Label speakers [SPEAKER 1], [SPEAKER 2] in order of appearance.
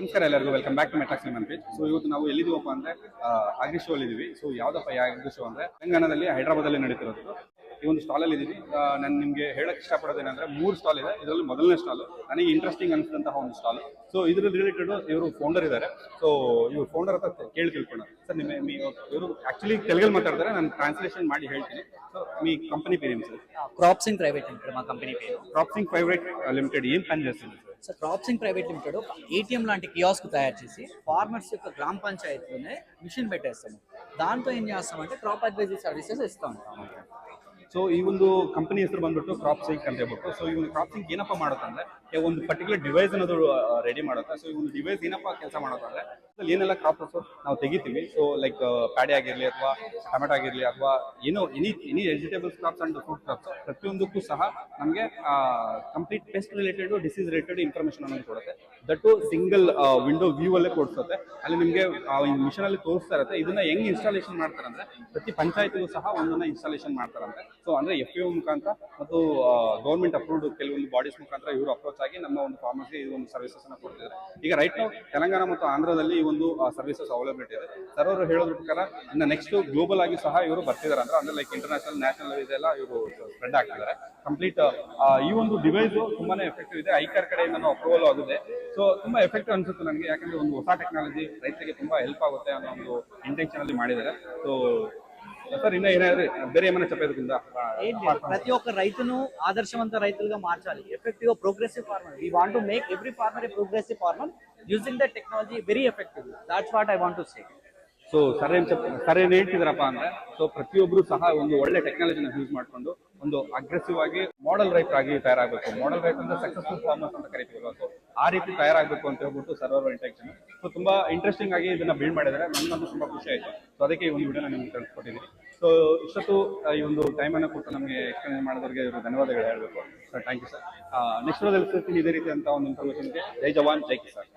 [SPEAKER 1] ನಮಸ್ಕಾರ ಎಲ್ಲರಿಗೂ welcome back to Metrox lemon page. So ಇವತ್ತು ನಾವು ಎಲ್ಲಿದ್ದೀವಪ್ಪ ಅಂದ್ರೆ ಅಗ್ರಿ ಶೋ ಅಲ್ಲಿ ಇದೀವಿ. ಸೊ ಯಾವ್ದಪ್ಪ ಅಗ್ರಿ ಶೋ ಅಂದ್ರೆ ತೆಲಂಗಾಣದಲ್ಲಿ ಹೈದರಾಬಾದಲ್ಲಿ ನಡೀತಿರೋದು. ಈ ಒಂದು ಸ್ಟಾಲ್ ಅಲ್ಲಿ ಇದೀವಿ. ನಾನು ನಿಮಗೆ ಹೇಳಕ್ ಇಷ್ಟಪಡೋದೇನಂದ್ರೆ 3 ಸ್ಟಾಲ್ ಇದೆ. ಇದರಲ್ಲಿ ಮೊದಲನೇ ಸ್ಟಾಲ್ ನನಗೆ ಇಂಟ್ರೆಸ್ಟಿಂಗ್ ಅನಿಸಿದಂತಹ ಒಂದು ಸ್ಟಾಲ್. ಸೊ ಇದ್ರ ರಿಲೇಟೆಡ್ ಇವರು ಫೌಂಡರ್ ಇದ್ದಾರೆ. ಸೊ ಇವರು ಫೌಂಡರ್ ಹತ್ರ ತಿಳ್ಕೊಳ್ಳೋಣ. ಸರ್ ಇವರು ಆಕ್ಚುಲಿ ತೆಲುಗಲ್ಲಿ ಮಾತಾಡ್ತಾರೆ, ನಾನು ಟ್ರಾನ್ಸ್ಲೇಷನ್ ಮಾಡಿ ಹೇಳ್ತೀನಿ. సో మీ కంపెనీ పేరు ఏంటి సార్?
[SPEAKER 2] క్రాప్సింగ్ ప్రైవేట్ లిమిటెడ్ మా కంపెనీ పేరు.
[SPEAKER 1] క్రాప్సింగ్ ప్రైవేట్ లిమిటెడ్ ఏం పని చేస్తుంది
[SPEAKER 2] సార్? క్రాప్సింగ్ ప్రైవేట్ లిమిటెడ్ ఒక ఏటీఎం లాంటి కియాస్క్ తయారు చేసి ఫార్మర్స్ యొక్క గ్రామ పంచాయతీలోనే మిషన్ పెట్టేస్తాము. దాంతో ఏం చేస్తామంటే క్రాప్ అడ్వైజరీ సర్వీసెస్ ఇస్తూ ఉంటాం.
[SPEAKER 1] ಸೊ ಈ ಒಂದು ಕಂಪನಿ ಹೆಸರು ಬಂದ್ಬಿಟ್ಟು ಕ್ರಾಪ್ ಸಿಂಕ್ ಅಂತ ಹೇಳ್ಬಿಟ್ಟು. ಸೊ ಈ ಒಂದು ಕ್ರಾಪ್ ಸಿಂಕ್ ಏನಪ್ಪ ಮಾಡುತ್ತೆ ಅಂದ್ರೆ ಒಂದು ಪರ್ಟಿಕ್ಯುಲರ್ ಡಿವೈಸ್ ಅನ್ನೋದು ರೆಡಿ ಮಾಡುತ್ತೆ. ಸೊ ಈ ಒಂದು ಡಿವೈಸ್ ಏನಪ್ಪ ಕೆಲಸ ಮಾಡುತ್ತೆ ಅಂದ್ರೆ ಏನೆಲ್ಲ ಕ್ರಾಪ್ಸ್ ನಾವು ತೆಗಿತೀವಿ. ಸೊ ಲೈಕ್ ಪ್ಯಾಡಿ ಆಗಿರಲಿ ಅಥವಾ ಟೊಮೆಟೊ ಆಗಿರಲಿ ಅಥವಾ any vegetables crops and fruit crops ಪ್ರತಿಯೊಂದಕ್ಕೂ ಸಹ ನಮಗೆ complete pest related disease related information ಅನ್ನೋದು ಕೊಡುತ್ತೆ. ದಟ್ ಸಿಂಗಲ್ ವಿಂಡೋ ವ್ಯೂ ಅಲ್ಲೇ ಕೊಡಿಸುತ್ತೆ. ಅಲ್ಲಿ ನಿಮಗೆ ಮಿಷನ್ ಅಲ್ಲಿ ತೋರಿಸ್ತಾ ಇರುತ್ತೆ. ಇದನ್ನ ಹೆಂಗ್ ಇನ್ಸ್ಟಾಲೇಷನ್ ಮಾಡ್ತಾರೆ ಅಂದ್ರೆ ಪ್ರತಿ ಪಂಚಾಯತ್ಗೂ ಸಹ ಒಂದನ್ನ ಇನ್ಸ್ಟಾಲೇಷನ್ ಮಾಡ್ತಾರಂತೆ. ಸೊ ಅಂದ್ರೆ FAO ಮುಖಾಂತರ ಮತ್ತು ಗೌರ್ಮೆಂಟ್ ಅಪ್ರೂವ್ಡ್ ಕೆಲವೊಂದು ಬಾಡೀಸ್ ಮುಖಾಂತರ ಇವರು ಅಪ್ರೋಚ್ ಆಗಿ ನಮ್ಮ ಒಂದು ಫಾರ್ಮರ್ಸ್ಗೆ ಈ ಒಂದು ಸರ್ವಿಸಸ್ ಅನ್ನ ಕೊಡ್ತಿದ್ದಾರೆ. ಈಗ ರೈಟ್ ನಾವು ತೆಲಂಗಾಣ ಮತ್ತು ಆಂಧ್ರದಲ್ಲಿ ಈ ಒಂದು ಸರ್ವಿಸಸ್ ಅವೈಲಬಿಲಿಟಿ ಇದೆ. ಸರ್ ಅವರು ಹೇಳೋದ್ರ ಪ್ರಕಾರ ಇನ್ನು ನೆಕ್ಸ್ಟ್ ಗ್ಲೋಬಲ್ ಆಗಿ ಸಹ ಇವರು ಬರ್ತಿದ್ದಾರೆ ಅಂದ್ರೆ ಲೈಕ್ ಇಂಟರ್ನ್ಯಾಷನಲ್ ನ್ಯಾಷನಲ್ ಇದೆಲ್ಲ ಇವರು ಸ್ಪ್ರೆಡ್ ಆಗ್ತಿದ್ದಾರೆ. ಕಂಪ್ಲೀಟ್ ಈ ಒಂದು ಡಿವೈಸ್ ತುಂಬಾನೇ ಎಫೆಕ್ಟಿವ್ ಇದೆ. ಐಕಾರ್ ಕಡೆಯಿಂದ ಅಪ್ರೂವಲ್ ಆಗಿದೆ. ಸೊ ತುಂಬಾ ಎಫೆಕ್ಟಿವ್ ಅನ್ಸುತ್ತೆ ನನಗೆ, ಯಾಕಂದ್ರೆ ಒಂದು ಹೊಸ ಟೆಕ್ನಾಲಜಿ ರೈತರಿಗೆ ತುಂಬಾ ಹೆಲ್ಪ್ ಆಗುತ್ತೆ ಅನ್ನೋ ಒಂದು ಇಂಟೆನ್ಷನ್ ಅಲ್ಲಿ ಮಾಡಿದ್ದಾರೆ. ಸೊ ಸರ್ ಇನ್ನ ಏನಾದ್ರೆ ಬೇರೆ ಏమైనా చెప్పేదికుందా?
[SPEAKER 2] ప్రతి ఒక్క రైతును ఆదర్శవంత రైతులుగా మార్చాలి. Effective progressive farmer. We want to make every farmer a progressive farmer using the technology very effective. That's what I want to say.
[SPEAKER 1] So sir ಏನ್ ಹೇಳ್ತಿದಾರಪ್ಪ ಅಂದ್ರೆ, ಸೊ ಪ್ರತಿಯೊಬ್ರು ಸಹ ಒಂದು ಒಳ್ಳೆ ಟೆಕ್ನಾಲಜಿನ ಯೂಸ್ ಮಾಡ್ಕೊಂಡು ಒಂದು ಅಗ್ರೆಸಿವ್ ಆಗಿ ಮಾಡೆಲ್ ರೈತರಾಗಿ ತಯಾರಾಗಬೇಕು. ಮಾಡೆಲ್ ರೈತ ಅಂದ್ರೆ ಸಕ್ಸಸ್ಫುಲ್ ಫಾರ್ಮರ್ಸ್ ಅಂತ ಕರಿತೀವಲ್ಲ, ಸೊ ಆ ರೀತಿ ತಯಾರಾಗಬೇಕು ಅಂತ ಹೇಳ್ಬಿಟ್ಟು ಸರ್ವರ್ ಇಂಟೆನ್ಷನ್. ಸೊ ತುಂಬಾ ಇಂಟ್ರೆಸ್ಟಿಂಗ್ ಆಗಿ ಇದನ್ನ ಬಿಲ್ಡ್ ಮಾಡಿದ್ದಾರೆ. ನನಗಂತೂ ತುಂಬಾ ಖುಷಿ ಆಯ್ತು. ಸೊ ಅದಕ್ಕೆ ಈ ಒಂದು ವಿಡಿಯೋನ ನಿಮ್ಗೆ ತಿಳಿಸ್ಕೊಟ್ಟಿದ್ದೀನಿ. ಸೊ ಇಷ್ಟೊತ್ತು ಈ ಒಂದು ಟೈಮ್ ಅನ್ನು ಕೊಟ್ಟು ನಮಗೆ ಎಕ್ಸ್ಪ್ಲೇನ್ ಮಾಡೋದಕ್ಕೆ ಇವರು ಧನ್ಯವಾದಗಳು ಹೇಳಬೇಕು. Sir thank you sir. Next ವಿಡಿಯೋದಲ್ಲಿ ಸಿಗ್ತೀನಿ ಇದೇ ರೀತಿ ಅಂತ ಒಂದು ಇನ್ಫಾರ್ಮೇಷನ್ಗೆ. ಜೈ ಜವಾನ್ ಜೈ ಕಿಸಾನ್.